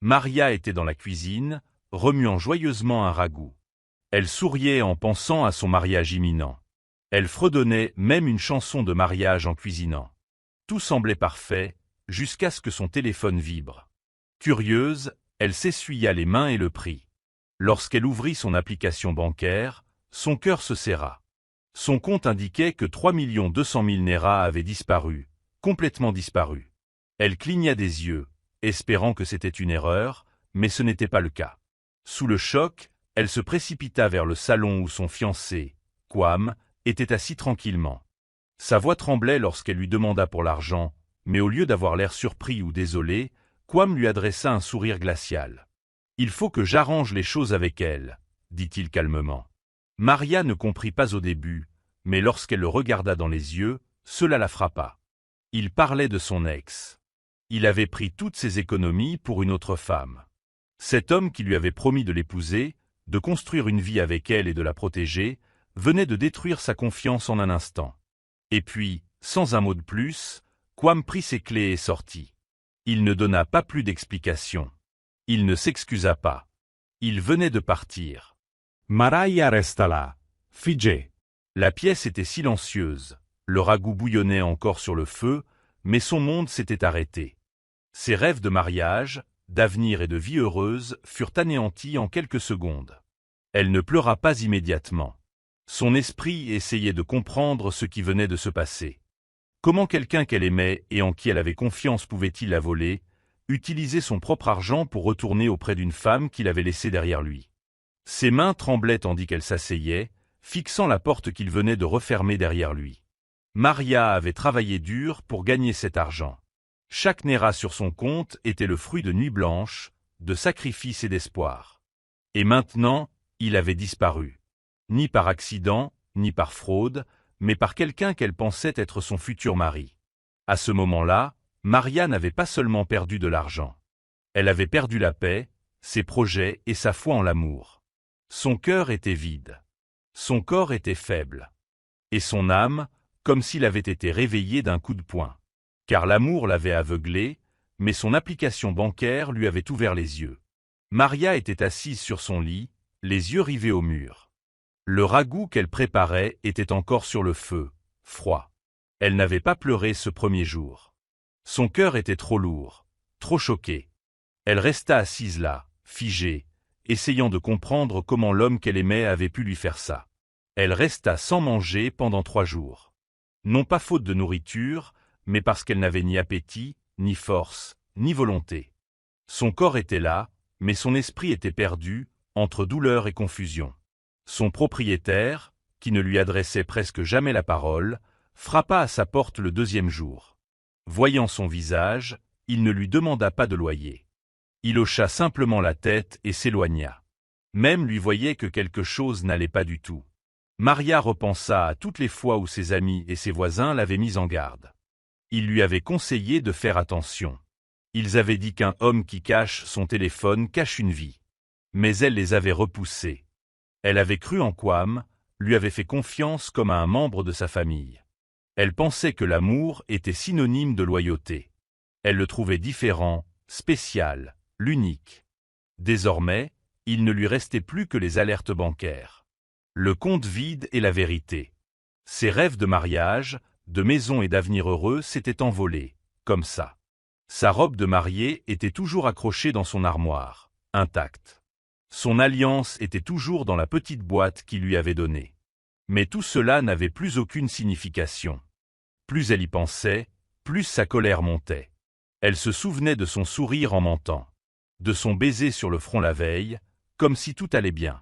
Maria était dans la cuisine, remuant joyeusement un ragoût. Elle souriait en pensant à son mariage imminent. Elle fredonnait même une chanson de mariage en cuisinant. Tout semblait parfait, jusqu'à ce que son téléphone vibre. Curieuse, elle s'essuya les mains et le prit. Lorsqu'elle ouvrit son application bancaire, son cœur se serra. Son compte indiquait que 3 200 000 Naira avaient disparu, complètement disparu. Elle cligna des yeux, espérant que c'était une erreur, mais ce n'était pas le cas. Sous le choc, elle se précipita vers le salon où son fiancé, Kwame, était assis tranquillement. Sa voix tremblait lorsqu'elle lui demanda pour l'argent, mais au lieu d'avoir l'air surpris ou désolé, Kwame lui adressa un sourire glacial. « Il faut que j'arrange les choses avec elle, » dit-il calmement. Maria ne comprit pas au début, mais lorsqu'elle le regarda dans les yeux, cela la frappa. Il parlait de son ex. Il avait pris toutes ses économies pour une autre femme. Cet homme qui lui avait promis de l'épouser, de construire une vie avec elle et de la protéger, venait de détruire sa confiance en un instant. Et puis, sans un mot de plus, Kwame prit ses clés et sortit. Il ne donna pas plus d'explications. Il ne s'excusa pas. Il venait de partir. Maria resta là, figée. La pièce était silencieuse, le ragoût bouillonnait encore sur le feu, mais son monde s'était arrêté. Ses rêves de mariage, d'avenir et de vie heureuse furent anéantis en quelques secondes. Elle ne pleura pas immédiatement. Son esprit essayait de comprendre ce qui venait de se passer. Comment quelqu'un qu'elle aimait et en qui elle avait confiance pouvait-il la voler, utiliser son propre argent pour retourner auprès d'une femme qu'il avait laissée derrière lui? Ses mains tremblaient tandis qu'elle s'asseyait, fixant la porte qu'il venait de refermer derrière lui. Maria avait travaillé dur pour gagner cet argent. Chaque Naira sur son compte était le fruit de nuits blanches, de sacrifices et d'espoir. Et maintenant, il avait disparu. Ni par accident, ni par fraude, mais par quelqu'un qu'elle pensait être son futur mari. À ce moment-là, Maria n'avait pas seulement perdu de l'argent. Elle avait perdu la paix, ses projets et sa foi en l'amour. Son cœur était vide. Son corps était faible. Et son âme, comme s'il avait été réveillé d'un coup de poing. Car l'amour l'avait aveuglé, mais son application bancaire lui avait ouvert les yeux. Maria était assise sur son lit, les yeux rivés au mur. Le ragoût qu'elle préparait était encore sur le feu, froid. Elle n'avait pas pleuré ce premier jour. Son cœur était trop lourd, trop choqué. Elle resta assise là, figée, essayant de comprendre comment l'homme qu'elle aimait avait pu lui faire ça. Elle resta sans manger pendant 3 jours. Non pas faute de nourriture, mais parce qu'elle n'avait ni appétit, ni force, ni volonté. Son corps était là, mais son esprit était perdu, entre douleur et confusion. Son propriétaire, qui ne lui adressait presque jamais la parole, frappa à sa porte le 2e jour. Voyant son visage, il ne lui demanda pas de loyer. Il hocha simplement la tête et s'éloigna. Même lui voyait que quelque chose n'allait pas du tout. Maria repensa à toutes les fois où ses amis et ses voisins l'avaient mise en garde. Ils lui avaient conseillé de faire attention. Ils avaient dit qu'un homme qui cache son téléphone cache une vie. Mais elle les avait repoussés. Elle avait cru en Kwame, lui avait fait confiance comme à un membre de sa famille. Elle pensait que l'amour était synonyme de loyauté. Elle le trouvait différent, spécial, l'unique. Désormais, il ne lui restait plus que les alertes bancaires. Le compte vide et la vérité. Ses rêves de mariage, de maison et d'avenir heureux s'étaient envolés, comme ça. Sa robe de mariée était toujours accrochée dans son armoire, intacte. Son alliance était toujours dans la petite boîte qu'il lui avait donnée. Mais tout cela n'avait plus aucune signification. Plus elle y pensait, plus sa colère montait. Elle se souvenait de son sourire en mentant, de son baiser sur le front la veille, comme si tout allait bien.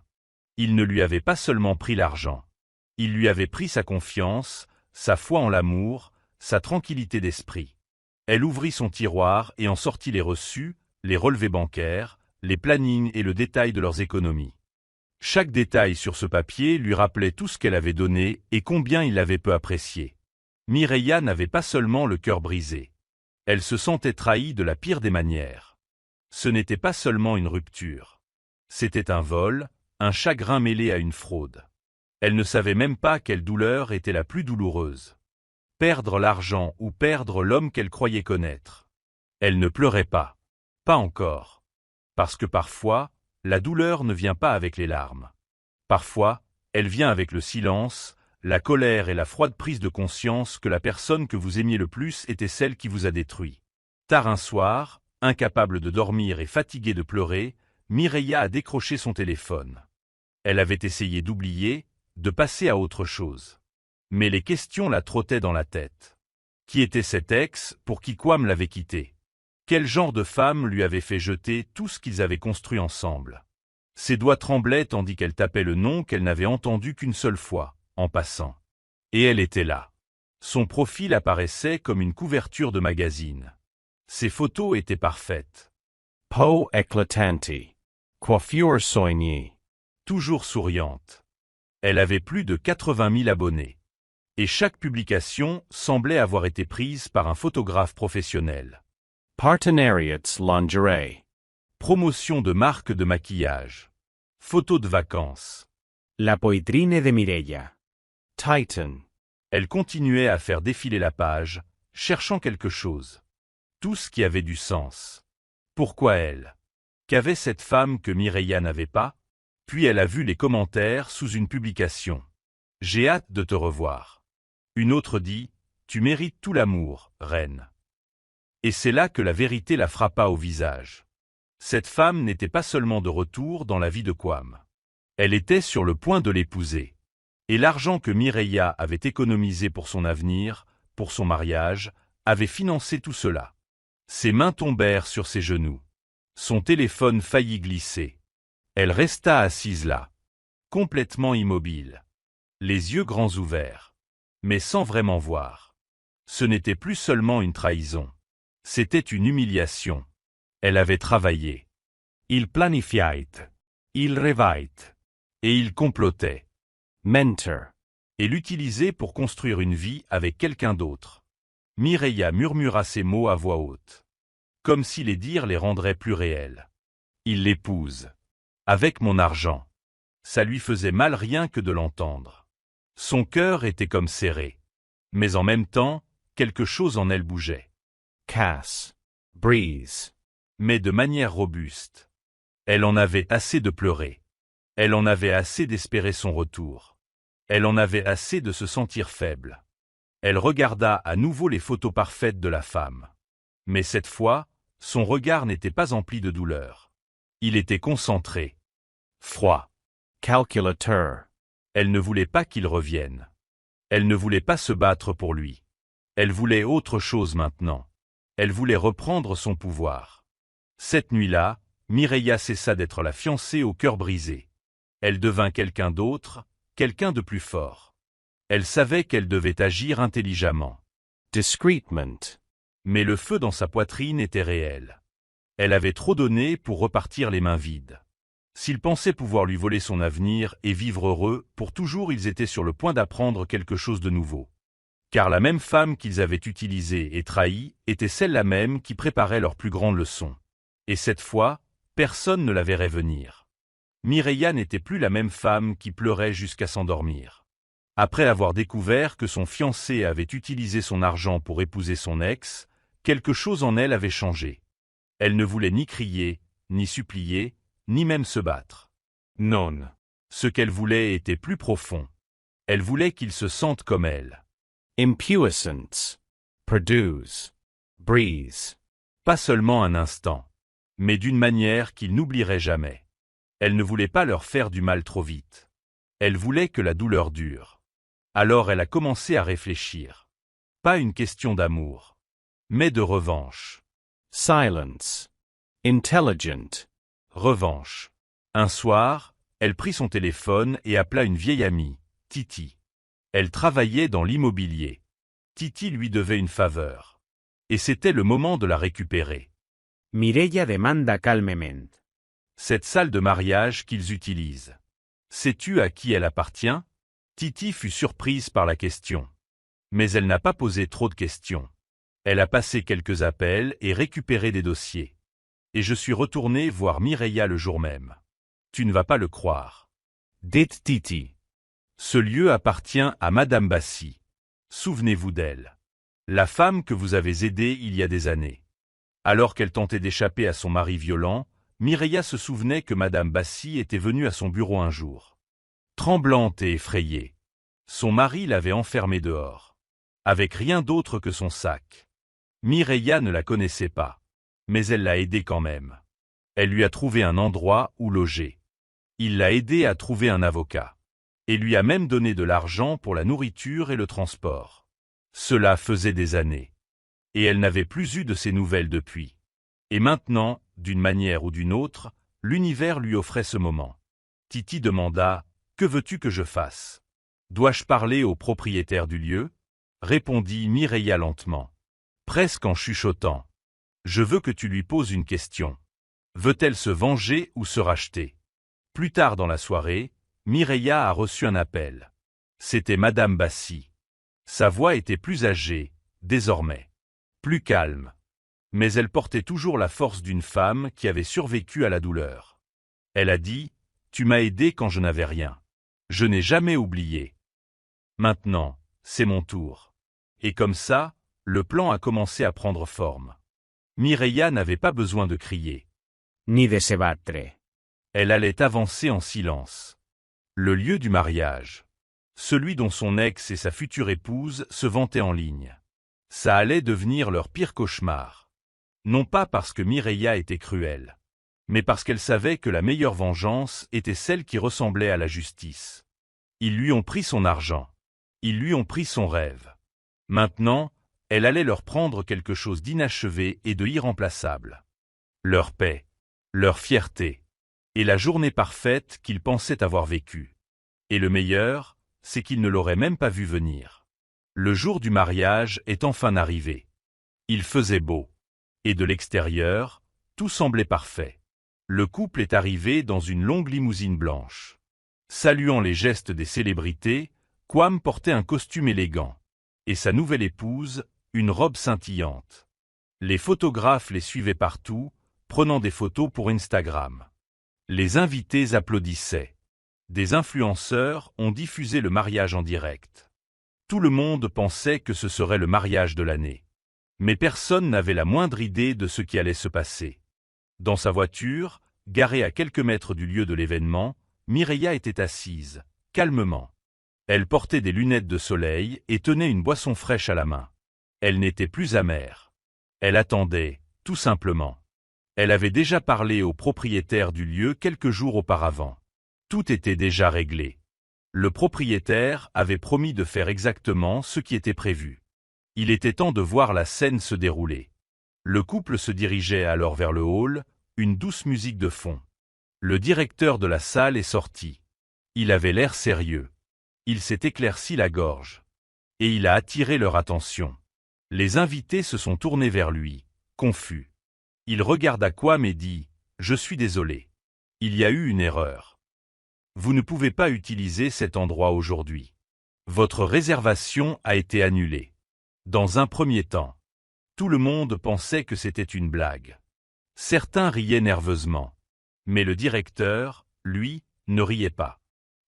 Il ne lui avait pas seulement pris l'argent. Il lui avait pris sa confiance, sa foi en l'amour, sa tranquillité d'esprit. Elle ouvrit son tiroir et en sortit les reçus, les relevés bancaires, les plannings et le détail de leurs économies. Chaque détail sur ce papier lui rappelait tout ce qu'elle avait donné et combien il l'avait peu apprécié. Mireya n'avait pas seulement le cœur brisé. Elle se sentait trahie de la pire des manières. Ce n'était pas seulement une rupture. C'était un vol, un chagrin mêlé à une fraude. Elle ne savait même pas quelle douleur était la plus douloureuse. Perdre l'argent ou perdre l'homme qu'elle croyait connaître. Elle ne pleurait pas. Pas encore. Parce que parfois, la douleur ne vient pas avec les larmes. Parfois, elle vient avec le silence, la colère et la froide prise de conscience que la personne que vous aimiez le plus était celle qui vous a détruit. Tard un soir, incapable de dormir et fatiguée de pleurer, Mireia a décroché son téléphone. Elle avait essayé d'oublier, de passer à autre chose. Mais les questions la trottaient dans la tête. Qui était cet ex pour qui Kwame l'avait quitté? Quel genre de femme lui avait fait jeter tout ce qu'ils avaient construit ensemble? Ses doigts tremblaient tandis qu'elle tapait le nom qu'elle n'avait entendu qu'une seule fois, en passant. Et elle était là. Son profil apparaissait comme une couverture de magazine. Ses photos étaient parfaites. Peau éclatante. Coiffure soignée. Toujours souriante. Elle avait plus de 80 000 abonnés. Et chaque publication semblait avoir été prise par un photographe professionnel. Partenariats lingerie. Promotion de marques de maquillage. Photos de vacances. La poitrine de Mireia. Titan. Elle continuait à faire défiler la page, cherchant quelque chose. Tout ce qui avait du sens. Pourquoi elle? Qu'avait cette femme que Mireia n'avait pas? Puis elle a vu les commentaires sous une publication. J'ai hâte de te revoir. Une autre dit, tu mérites tout l'amour, reine. Et c'est là que la vérité la frappa au visage. Cette femme n'était pas seulement de retour dans la vie de Kwame. Elle était sur le point de l'épouser. Et l'argent que Mireia avait économisé pour son avenir, pour son mariage, avait financé tout cela. Ses mains tombèrent sur ses genoux. Son téléphone faillit glisser. Elle resta assise là, complètement immobile, les yeux grands ouverts, mais sans vraiment voir. Ce n'était plus seulement une trahison. C'était une humiliation. Elle avait travaillé. Il planifiait. Il rêvait. Et il complotait. Mentor. Et l'utilisait pour construire une vie avec quelqu'un d'autre. Mireia murmura ces mots à voix haute. Comme si les dire les rendrait plus réels. Il l'épouse. Avec mon argent. Ça lui faisait mal rien que de l'entendre. Son cœur était comme serré. Mais en même temps, quelque chose en elle bougeait. Cass. Breeze. Mais de manière robuste. Elle en avait assez de pleurer. Elle en avait assez d'espérer son retour. Elle en avait assez de se sentir faible. Elle regarda à nouveau les photos parfaites de la femme. Mais cette fois, son regard n'était pas empli de douleur. Il était concentré. Froid. Calculateur. Elle ne voulait pas qu'il revienne. Elle ne voulait pas se battre pour lui. Elle voulait autre chose maintenant. Elle voulait reprendre son pouvoir. Cette nuit-là, Mireia cessa d'être la fiancée au cœur brisé. Elle devint quelqu'un d'autre, quelqu'un de plus fort. Elle savait qu'elle devait agir intelligemment. Discreetment. Mais le feu dans sa poitrine était réel. Elle avait trop donné pour repartir les mains vides. S'ils pensaient pouvoir lui voler son avenir et vivre heureux, pour toujours ils étaient sur le point d'apprendre quelque chose de nouveau. Car la même femme qu'ils avaient utilisée et trahie était celle-là même qui préparait leur plus grande leçon. Et cette fois, personne ne la verrait venir. Mireia n'était plus la même femme qui pleurait jusqu'à s'endormir. Après avoir découvert que son fiancé avait utilisé son argent pour épouser son ex, quelque chose en elle avait changé. Elle ne voulait ni crier, ni supplier, ni même se battre. Non. Ce qu'elle voulait était plus profond. Elle voulait qu'il se sente comme elle. Impuissance. Produce. Breeze. Pas seulement un instant, mais d'une manière qu'il n'oublierait jamais. Elle ne voulait pas leur faire du mal trop vite. Elle voulait que la douleur dure. Alors elle a commencé à réfléchir. Pas une question d'amour, mais de revanche. Silence. Intelligent. Revanche. Un soir, elle prit son téléphone et appela une vieille amie, Titi. Elle travaillait dans l'immobilier. Titi lui devait une faveur. Et c'était le moment de la récupérer. Mireia demanda calmement. Cette salle de mariage qu'ils utilisent. Sais-tu à qui elle appartient? Titi fut surprise par la question. Mais elle n'a pas posé trop de questions. Elle a passé quelques appels et récupéré des dossiers. Et je suis retourné voir Mireia le jour même. Tu ne vas pas le croire. Dit Titi. Ce lieu appartient à Madame Bassi. Souvenez-vous d'elle. La femme que vous avez aidée il y a des années. Alors qu'elle tentait d'échapper à son mari violent, Mireia se souvenait que Madame Bassi était venue à son bureau un jour. Tremblante et effrayée. Son mari l'avait enfermée dehors. Avec rien d'autre que son sac. Mireia ne la connaissait pas. Mais elle l'a aidée quand même. Elle lui a trouvé un endroit où loger. Il l'a aidée à trouver un avocat. Et lui a même donné de l'argent pour la nourriture et le transport. Cela faisait des années. Et elle n'avait plus eu de ses nouvelles depuis. Et maintenant, d'une manière ou d'une autre, l'univers lui offrait ce moment. Titi demanda « Que veux-tu que je fasse ? Dois-je parler au propriétaire du lieu ?» répondit Mireia lentement, presque en chuchotant. « Je veux que tu lui poses une question. Veut-elle se venger ou se racheter ?» Plus tard dans la soirée, Mireia a reçu un appel. C'était Madame Bassi. Sa voix était plus âgée, désormais. Plus calme. Mais elle portait toujours la force d'une femme qui avait survécu à la douleur. Elle a dit « Tu m'as aidé quand je n'avais rien. Je n'ai jamais oublié. Maintenant, c'est mon tour. » Et comme ça, le plan a commencé à prendre forme. Mireia n'avait pas besoin de crier. Ni de se battre. Elle allait avancer en silence. Le lieu du mariage. Celui dont son ex et sa future épouse se vantaient en ligne. Ça allait devenir leur pire cauchemar. Non pas parce que Mireia était cruelle, mais parce qu'elle savait que la meilleure vengeance était celle qui ressemblait à la justice. Ils lui ont pris son argent. Ils lui ont pris son rêve. Maintenant, elle allait leur prendre quelque chose d'inachevé et de irremplaçable. Leur paix, leur fierté, et la journée parfaite qu'ils pensaient avoir vécue. Et le meilleur, c'est qu'ils ne l'auraient même pas vu venir. Le jour du mariage est enfin arrivé. Il faisait beau. Et de l'extérieur, tout semblait parfait. Le couple est arrivé dans une longue limousine blanche. Saluant les gestes des célébrités, Kwame portait un costume élégant. Et sa nouvelle épouse, une robe scintillante. Les photographes les suivaient partout, prenant des photos pour Instagram. Les invités applaudissaient. Des influenceurs ont diffusé le mariage en direct. Tout le monde pensait que ce serait le mariage de l'année. Mais personne n'avait la moindre idée de ce qui allait se passer. Dans sa voiture, garée à quelques mètres du lieu de l'événement, Mireia était assise, calmement. Elle portait des lunettes de soleil et tenait une boisson fraîche à la main. Elle n'était plus amère. Elle attendait, tout simplement. Elle avait déjà parlé au propriétaire du lieu quelques jours auparavant. Tout était déjà réglé. Le propriétaire avait promis de faire exactement ce qui était prévu. Il était temps de voir la scène se dérouler. Le couple se dirigeait alors vers le hall, une douce musique de fond. Le directeur de la salle est sorti. Il avait l'air sérieux. Il s'est éclairci la gorge. Et il a attiré leur attention. Les invités se sont tournés vers lui, confus. Il regarda Kwame et dit « Je suis désolé. Il y a eu une erreur. Vous ne pouvez pas utiliser cet endroit aujourd'hui. Votre réservation a été annulée. » Dans un premier temps, tout le monde pensait que c'était une blague. Certains riaient nerveusement. Mais le directeur, lui, ne riait pas.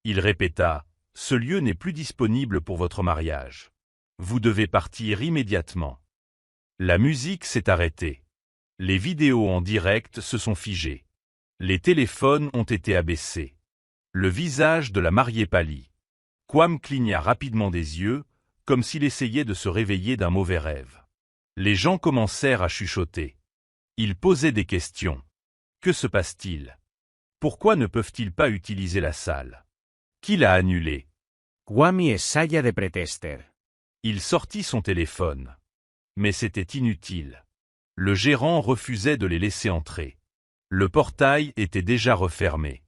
Il répéta « Ce lieu n'est plus disponible pour votre mariage. Vous devez partir immédiatement. » La musique s'est arrêtée. Les vidéos en direct se sont figées. Les téléphones ont été abaissés. Le visage de la mariée pâlit. Kwame cligna rapidement des yeux, comme s'il essayait de se réveiller d'un mauvais rêve. Les gens commencèrent à chuchoter. Ils posaient des questions. Que se passe-t-il? Pourquoi ne peuvent-ils pas utiliser la salle? Qui l'a annulé? Kwame e saia de pretester. Il sortit son téléphone. Mais c'était inutile. Le gérant refusait de les laisser entrer. Le portail était déjà refermé.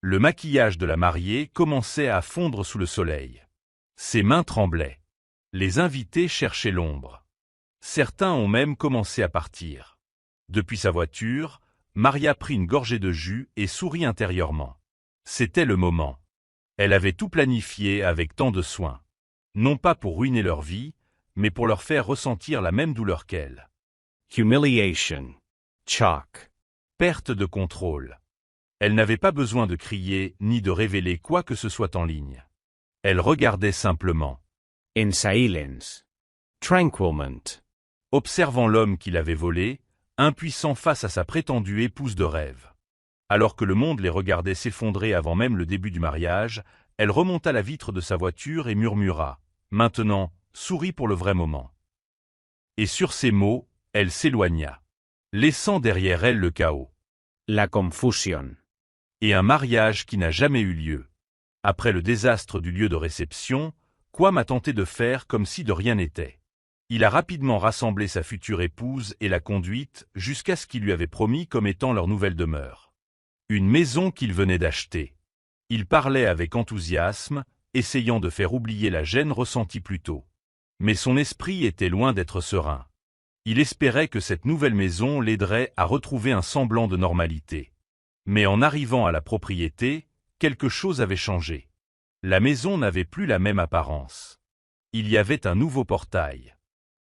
Le maquillage de la mariée commençait à fondre sous le soleil. Ses mains tremblaient. Les invités cherchaient l'ombre. Certains ont même commencé à partir. Depuis sa voiture, Maria prit une gorgée de jus et sourit intérieurement. C'était le moment. Elle avait tout planifié avec tant de soin. Non pas pour ruiner leur vie, mais pour leur faire ressentir la même douleur qu'elle. Humiliation. Shock. Perte de contrôle. Elle n'avait pas besoin de crier ni de révéler quoi que ce soit en ligne. Elle regardait simplement. En silence. Tranquillement. Observant l'homme qui l'avait volé, impuissant face à sa prétendue épouse de rêve. Alors que le monde les regardait s'effondrer avant même le début du mariage, elle remonta la vitre de sa voiture et murmura « Maintenant, souris pour le vrai moment ». Et sur ces mots, elle s'éloigna, laissant derrière elle le chaos. La confusion. Et un mariage qui n'a jamais eu lieu. Après le désastre du lieu de réception, Quam a tenté de faire comme si de rien n'était. Il a rapidement rassemblé sa future épouse et l'a conduite jusqu'à ce qu'il lui avait promis comme étant leur nouvelle demeure. Une maison qu'il venait d'acheter. Il parlait avec enthousiasme, essayant de faire oublier la gêne ressentie plus tôt. Mais son esprit était loin d'être serein. Il espérait que cette nouvelle maison l'aiderait à retrouver un semblant de normalité. Mais en arrivant à la propriété, quelque chose avait changé. La maison n'avait plus la même apparence. Il y avait un nouveau portail.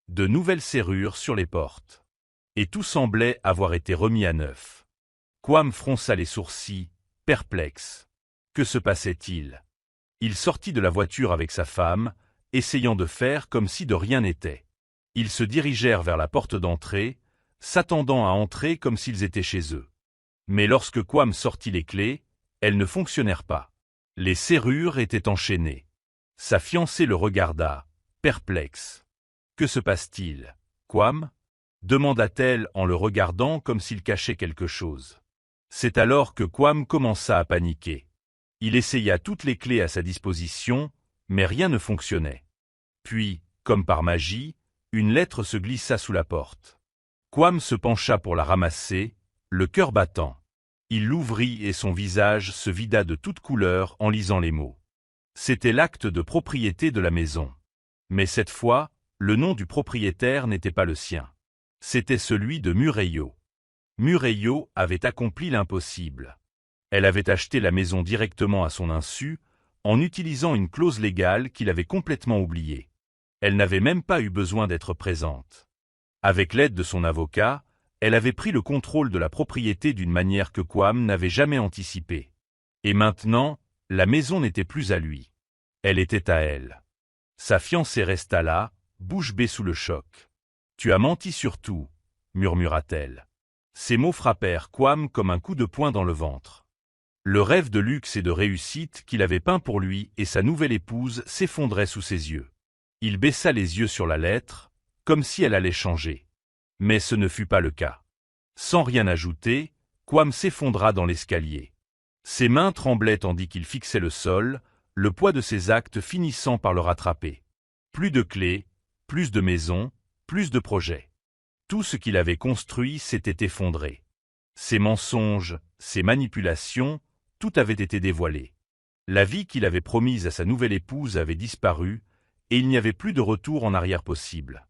De nouvelles serrures sur les portes. Et tout semblait avoir été remis à neuf. Quam fronça les sourcils, perplexe. Que se passait-il? Il sortit de la voiture avec sa femme, essayant de faire comme si de rien n'était. Ils se dirigèrent vers la porte d'entrée, s'attendant à entrer comme s'ils étaient chez eux. Mais lorsque Quam sortit les clés, elles ne fonctionnèrent pas. Les serrures étaient enchaînées. Sa fiancée le regarda, perplexe. « Que se passe-t-il, Quam » demanda-t-elle en le regardant comme s'il cachait quelque chose. C'est alors que Quam commença à paniquer. Il essaya toutes les clés à sa disposition, mais rien ne fonctionnait. Puis, comme par magie, une lettre se glissa sous la porte. Quam se pencha pour la ramasser, le cœur battant. Il l'ouvrit et son visage se vida de toutes couleurs en lisant les mots. C'était l'acte de propriété de la maison. Mais cette fois, le nom du propriétaire n'était pas le sien. C'était celui de Murillo. Murillo avait accompli l'impossible. Elle avait acheté la maison directement à son insu, en utilisant une clause légale qu'il avait complètement oubliée. Elle n'avait même pas eu besoin d'être présente. Avec l'aide de son avocat, elle avait pris le contrôle de la propriété d'une manière que Quam n'avait jamais anticipée. Et maintenant, la maison n'était plus à lui. Elle était à elle. Sa fiancée resta là, bouche bée sous le choc. « Tu as menti sur tout » murmura-t-elle. Ces mots frappèrent Quam comme un coup de poing dans le ventre. Le rêve de luxe et de réussite qu'il avait peint pour lui et sa nouvelle épouse s'effondrait sous ses yeux. Il baissa les yeux sur la lettre, comme si elle allait changer. Mais ce ne fut pas le cas. Sans rien ajouter, Quam s'effondra dans l'escalier. Ses mains tremblaient tandis qu'il fixait le sol, le poids de ses actes finissant par le rattraper. Plus de clés, plus de maisons, plus de projets. Tout ce qu'il avait construit s'était effondré. Ses mensonges, ses manipulations, tout avait été dévoilé. La vie qu'il avait promise à sa nouvelle épouse avait disparu, et il n'y avait plus de retour en arrière possible.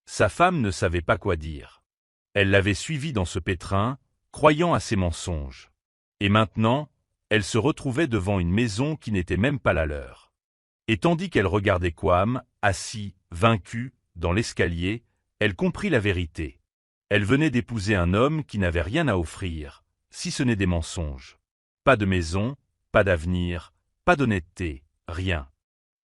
Sa femme ne savait pas quoi dire. Elle l'avait suivi dans ce pétrin, croyant à ses mensonges. Et maintenant, elle se retrouvait devant une maison qui n'était même pas la leur. Et tandis qu'elle regardait Quam, assis, vaincu, dans l'escalier, elle comprit la vérité. Elle venait d'épouser un homme qui n'avait rien à offrir, si ce n'est des mensonges. Pas de maison, pas d'avenir, pas d'honnêteté, rien.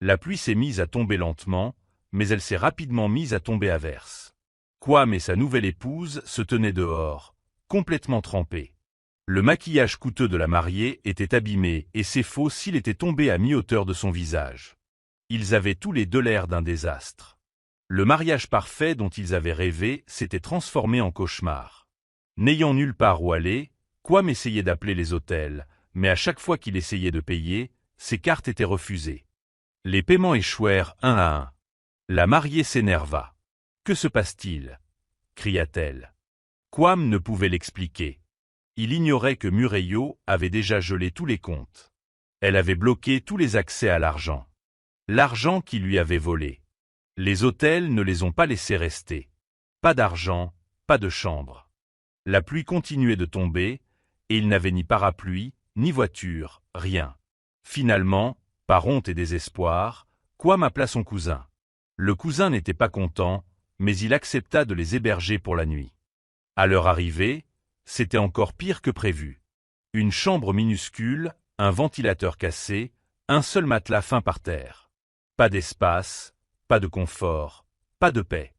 La pluie s'est mise à tomber lentement, mais elle s'est rapidement mise à tomber à verse. Quam et sa nouvelle épouse se tenaient dehors, complètement trempés. Le maquillage coûteux de la mariée était abîmé et ses faux cils étaient tombés à mi-hauteur de son visage. Ils avaient tous les deux l'air d'un désastre. Le mariage parfait dont ils avaient rêvé s'était transformé en cauchemar. N'ayant nulle part où aller, Quam essayait d'appeler les hôtels, mais à chaque fois qu'il essayait de payer, ses cartes étaient refusées. Les paiements échouèrent un à un. La mariée s'énerva. « Que se passe-t-il » cria-t-elle. Quam ne pouvait l'expliquer. Il ignorait que Murillo avait déjà gelé tous les comptes. Elle avait bloqué tous les accès à l'argent. L'argent qu'il lui avait volé. Les hôtels ne les ont pas laissés rester. Pas d'argent, pas de chambre. La pluie continuait de tomber, et il n'avait ni parapluie, ni voiture, rien. Finalement, par honte et désespoir, Quam appela son cousin. Le cousin n'était pas content, mais il accepta de les héberger pour la nuit. À leur arrivée, c'était encore pire que prévu. Une chambre minuscule, un ventilateur cassé, un seul matelas fin par terre. Pas d'espace, pas de confort, pas de paix.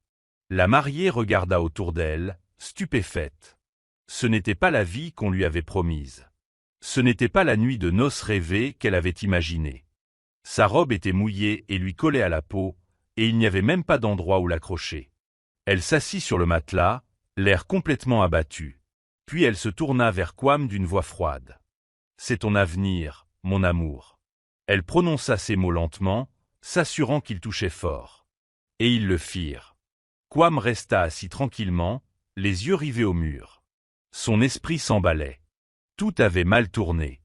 La mariée regarda autour d'elle, stupéfaite. Ce n'était pas la vie qu'on lui avait promise. Ce n'était pas la nuit de noces rêvée qu'elle avait imaginée. Sa robe était mouillée et lui collait à la peau, et il n'y avait même pas d'endroit où l'accrocher. Elle s'assit sur le matelas, l'air complètement abattu. Puis elle se tourna vers Kwam d'une voix froide. « C'est ton avenir, mon amour. » Elle prononça ces mots lentement, s'assurant qu'ils touchaient fort. Et ils le firent. Kwam resta assis tranquillement, les yeux rivés au mur. Son esprit s'emballait. Tout avait mal tourné.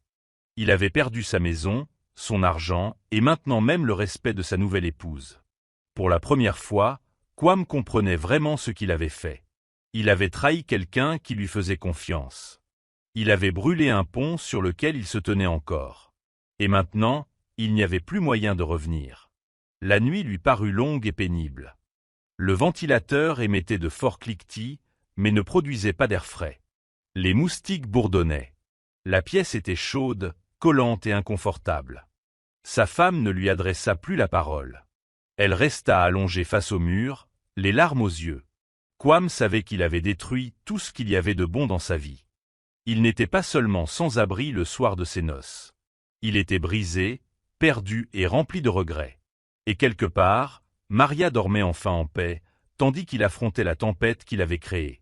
Il avait perdu sa maison, son argent, et maintenant même le respect de sa nouvelle épouse. Pour la première fois, Kwam comprenait vraiment ce qu'il avait fait. Il avait trahi quelqu'un qui lui faisait confiance. Il avait brûlé un pont sur lequel il se tenait encore. Et maintenant, il n'y avait plus moyen de revenir. La nuit lui parut longue et pénible. Le ventilateur émettait de forts cliquetis, mais ne produisait pas d'air frais. Les moustiques bourdonnaient. La pièce était chaude, collante et inconfortable. Sa femme ne lui adressa plus la parole. Elle resta allongée face au mur, les larmes aux yeux. Kwam savait qu'il avait détruit tout ce qu'il y avait de bon dans sa vie. Il n'était pas seulement sans abri le soir de ses noces. Il était brisé, perdu et rempli de regrets. Et quelque part, Maria dormait enfin en paix, tandis qu'il affrontait la tempête qu'il avait créée.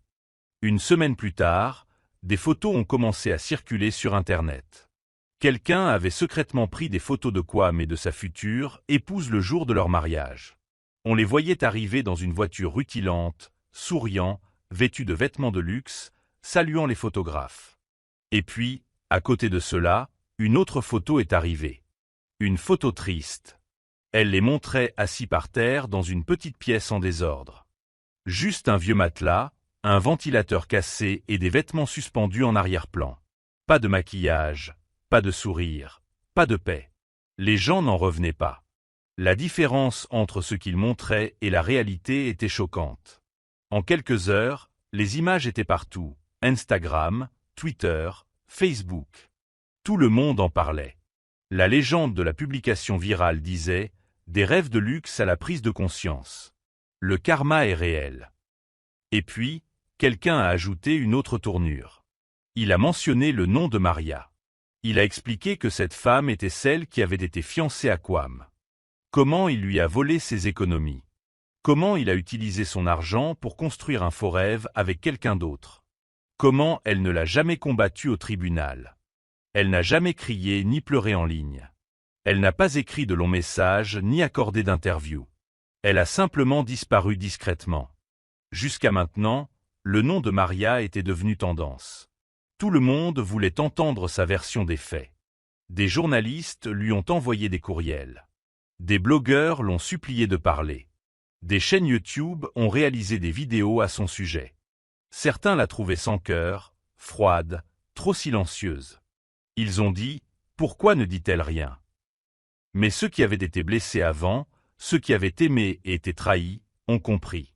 Une semaine plus tard, des photos ont commencé à circuler sur Internet. Quelqu'un avait secrètement pris des photos de Kwam et de sa future épouse le jour de leur mariage. On les voyait arriver dans une voiture rutilante, souriant, vêtus de vêtements de luxe, saluant les photographes. Et puis, à côté de cela, une autre photo est arrivée. Une photo triste. Elle les montrait assis par terre dans une petite pièce en désordre. Juste un vieux matelas, un ventilateur cassé et des vêtements suspendus en arrière-plan. Pas de maquillage, pas de sourire, pas de paix. Les gens n'en revenaient pas. La différence entre ce qu'ils montraient et la réalité était choquante. En quelques heures, les images étaient partout, Instagram, Twitter, Facebook. Tout le monde en parlait. La légende de la publication virale disait « Des rêves de luxe à la prise de conscience. Le karma est réel. » Et puis, quelqu'un a ajouté une autre tournure. Il a mentionné le nom de Maria. Il a expliqué que cette femme était celle qui avait été fiancée à Kwam. Comment il lui a volé ses économies? Comment il a utilisé son argent pour construire un faux rêve avec quelqu'un d'autre? Comment elle ne l'a jamais combattu au tribunal? Elle n'a jamais crié ni pleuré en ligne. Elle n'a pas écrit de longs messages ni accordé d'interviews. Elle a simplement disparu discrètement. Jusqu'à maintenant, le nom de Maria était devenu tendance. Tout le monde voulait entendre sa version des faits. Des journalistes lui ont envoyé des courriels. Des blogueurs l'ont supplié de parler. Des chaînes YouTube ont réalisé des vidéos à son sujet. Certains la trouvaient sans cœur, froide, trop silencieuse. Ils ont dit « Pourquoi ne dit-elle rien ?» Mais ceux qui avaient été blessés avant, ceux qui avaient aimé et été trahis, ont compris.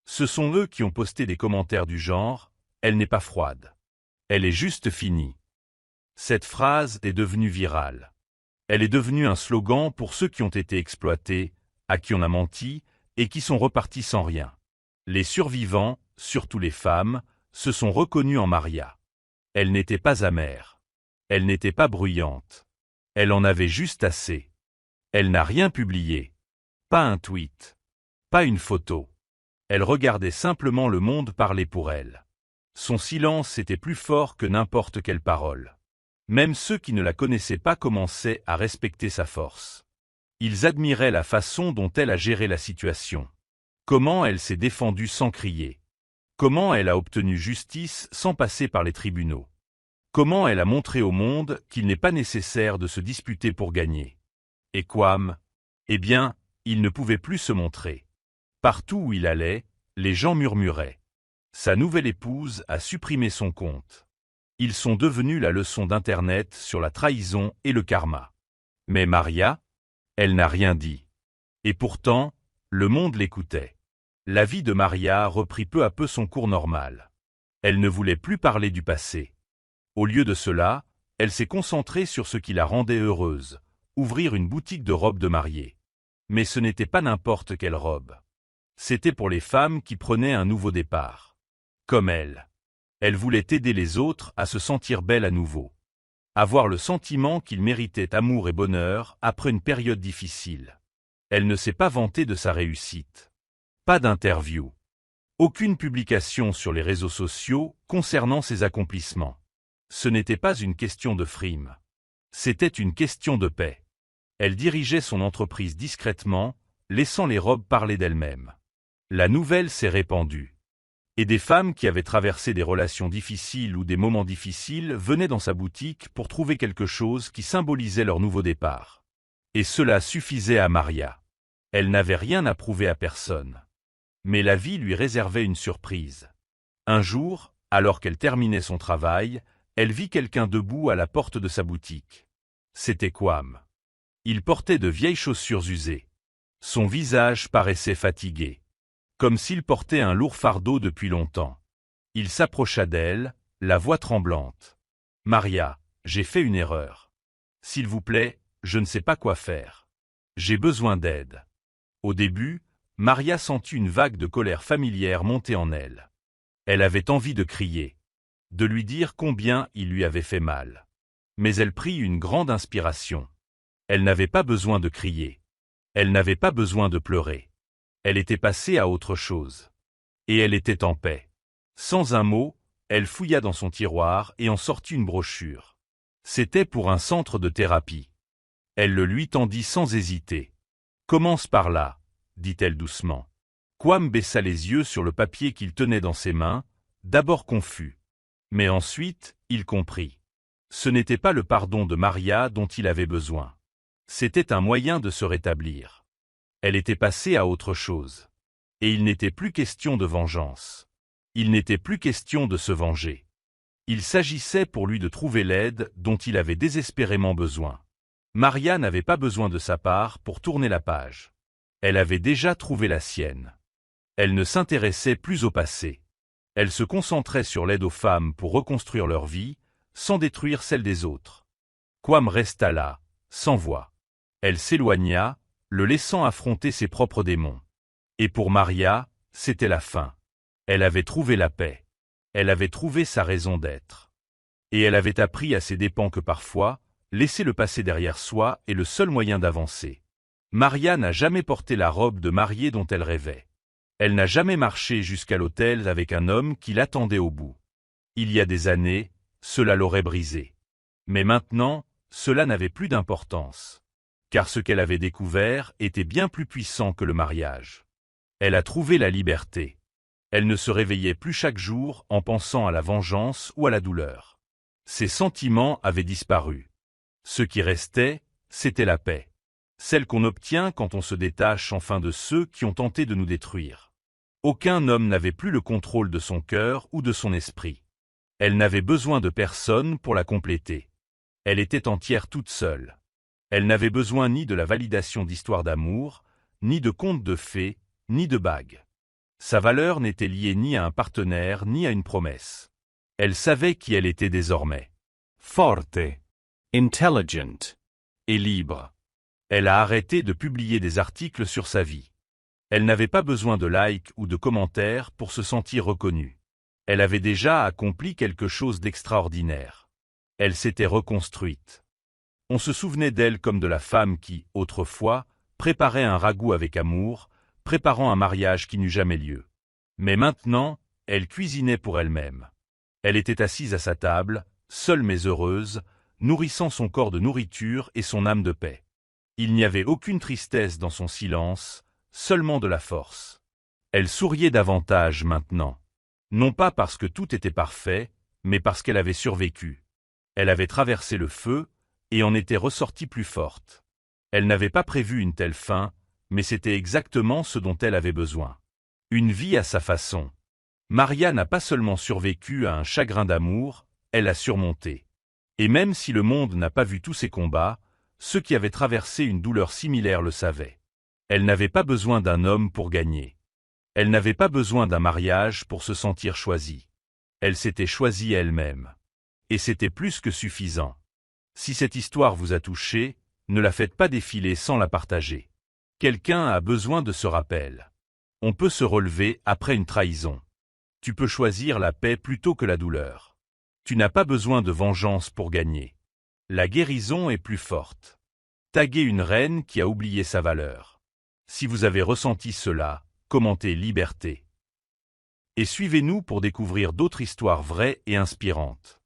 Ce sont eux qui ont posté des commentaires du genre « Elle n'est pas froide. Elle est juste finie. » Cette phrase est devenue virale. Elle est devenue un slogan pour ceux qui ont été exploités, à qui on a menti et qui sont repartis sans rien. Les survivants, surtout les femmes, se sont reconnus en Maria. Elle n'était pas amère. Elle n'était pas bruyante. Elle en avait juste assez. Elle n'a rien publié. Pas un tweet. Pas une photo. Elle regardait simplement le monde parler pour elle. Son silence était plus fort que n'importe quelle parole. Même ceux qui ne la connaissaient pas commençaient à respecter sa force. Ils admiraient la façon dont elle a géré la situation. Comment elle s'est défendue sans crier. Comment elle a obtenu justice sans passer par les tribunaux. Comment elle a montré au monde qu'il n'est pas nécessaire de se disputer pour gagner. Et Kwam? Eh bien, il ne pouvait plus se montrer. Partout où il allait, les gens murmuraient. Sa nouvelle épouse a supprimé son compte. Ils sont devenus la leçon d'Internet sur la trahison et le karma. Mais Maria? Elle n'a rien dit. Et pourtant, le monde l'écoutait. La vie de Maria reprit peu à peu son cours normal. Elle ne voulait plus parler du passé. Au lieu de cela, elle s'est concentrée sur ce qui la rendait heureuse, ouvrir une boutique de robes de mariée. Mais ce n'était pas n'importe quelle robe. C'était pour les femmes qui prenaient un nouveau départ. Comme elle. Elle voulait aider les autres à se sentir belles à nouveau. avoir le sentiment qu'il méritait amour et bonheur après une période difficile. Elle ne s'est pas vantée de sa réussite. Pas d'interview. Aucune publication sur les réseaux sociaux concernant ses accomplissements. Ce n'était pas une question de frime. C'était une question de paix. Elle dirigeait son entreprise discrètement, laissant les robes parler d'elles-mêmes. La nouvelle s'est répandue. Et des femmes qui avaient traversé des relations difficiles ou des moments difficiles venaient dans sa boutique pour trouver quelque chose qui symbolisait leur nouveau départ. Et cela suffisait à Maria. Elle n'avait rien à prouver à personne. Mais la vie lui réservait une surprise. Un jour, alors qu'elle terminait son travail, elle vit quelqu'un debout à la porte de sa boutique. C'était Kwame. Il portait de vieilles chaussures usées. Son visage paraissait fatigué, comme s'il portait un lourd fardeau depuis longtemps. Il s'approcha d'elle, la voix tremblante. « Maria, j'ai fait une erreur. S'il vous plaît, je ne sais pas quoi faire. J'ai besoin d'aide. » Au début, Maria sentit une vague de colère familière monter en elle. Elle avait envie de crier, de lui dire combien il lui avait fait mal. Mais elle prit une grande inspiration. Elle n'avait pas besoin de crier. Elle n'avait pas besoin de pleurer. Elle était passée à autre chose. Et elle était en paix. Sans un mot, elle fouilla dans son tiroir et en sortit une brochure. C'était pour un centre de thérapie. Elle le lui tendit sans hésiter. « Commence par là, » dit-elle doucement. Kwame baissa les yeux sur le papier qu'il tenait dans ses mains, d'abord confus. Mais ensuite, il comprit. Ce n'était pas le pardon de Maria dont il avait besoin. C'était un moyen de se rétablir. Elle était passée à autre chose. Et il n'était plus question de vengeance. Il n'était plus question de se venger. Il s'agissait pour lui de trouver l'aide dont il avait désespérément besoin. Maria n'avait pas besoin de sa part pour tourner la page. Elle avait déjà trouvé la sienne. Elle ne s'intéressait plus au passé. Elle se concentrait sur l'aide aux femmes pour reconstruire leur vie, sans détruire celle des autres. Kwame resta là, sans voix. Elle s'éloigna, le laissant affronter ses propres démons. Et pour Maria, c'était la fin. Elle avait trouvé la paix. Elle avait trouvé sa raison d'être. Et elle avait appris à ses dépens que parfois, laisser le passé derrière soi est le seul moyen d'avancer. Maria n'a jamais porté la robe de mariée dont elle rêvait. Elle n'a jamais marché jusqu'à l'autel avec un homme qui l'attendait au bout. Il y a des années, cela l'aurait brisée. Mais maintenant, cela n'avait plus d'importance. Car ce qu'elle avait découvert était bien plus puissant que le mariage. Elle a trouvé la liberté. Elle ne se réveillait plus chaque jour en pensant à la vengeance ou à la douleur. Ses sentiments avaient disparu. Ce qui restait, c'était la paix. Celle qu'on obtient quand on se détache enfin de ceux qui ont tenté de nous détruire. Aucun homme n'avait plus le contrôle de son cœur ou de son esprit. Elle n'avait besoin de personne pour la compléter. Elle était entière toute seule. Elle n'avait besoin ni de la validation d'histoires d'amour, ni de contes de fées, ni de bagues. Sa valeur n'était liée ni à un partenaire, ni à une promesse. Elle savait qui elle était désormais. Forte. Intelligent. Et libre. Elle a arrêté de publier des articles sur sa vie. Elle n'avait pas besoin de likes ou de commentaires pour se sentir reconnue. Elle avait déjà accompli quelque chose d'extraordinaire. Elle s'était reconstruite. On se souvenait d'elle comme de la femme qui, autrefois, préparait un ragoût avec amour, préparant un mariage qui n'eut jamais lieu. Mais maintenant, elle cuisinait pour elle-même. Elle était assise à sa table, seule mais heureuse, nourrissant son corps de nourriture et son âme de paix. Il n'y avait aucune tristesse dans son silence, seulement de la force. Elle souriait davantage maintenant. Non pas parce que tout était parfait, mais parce qu'elle avait survécu. Elle avait traversé le feu, et en était ressortie plus forte. Elle n'avait pas prévu une telle fin, mais c'était exactement ce dont elle avait besoin. Une vie à sa façon. Maria n'a pas seulement survécu à un chagrin d'amour, elle a surmonté. Et même si le monde n'a pas vu tous ses combats, ceux qui avaient traversé une douleur similaire le savaient. Elle n'avait pas besoin d'un homme pour gagner. Elle n'avait pas besoin d'un mariage pour se sentir choisie. Elle s'était choisie elle-même. Et c'était plus que suffisant. Si cette histoire vous a touché, ne la faites pas défiler sans la partager. Quelqu'un a besoin de ce rappel. On peut se relever après une trahison. Tu peux choisir la paix plutôt que la douleur. Tu n'as pas besoin de vengeance pour gagner. La guérison est plus forte. Taguez une reine qui a oublié sa valeur. Si vous avez ressenti cela, commentez Liberté. Et suivez-nous pour découvrir d'autres histoires vraies et inspirantes.